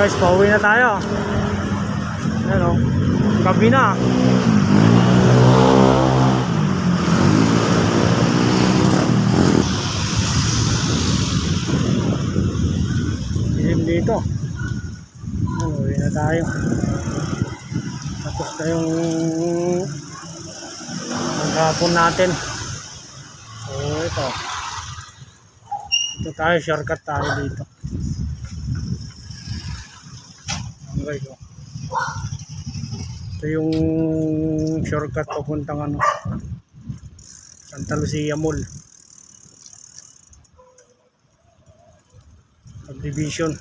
guys, pauwi na tayo. Ayan o, gabi na. Dilim dito. Pauwi na tayo. Tapos na yung maghapon natin. So ito. Ito tayo, shortcut tayo dito. Okay ko. Ito yung shortcut papuntang ano, Santa Lucia Mall, Subdivision.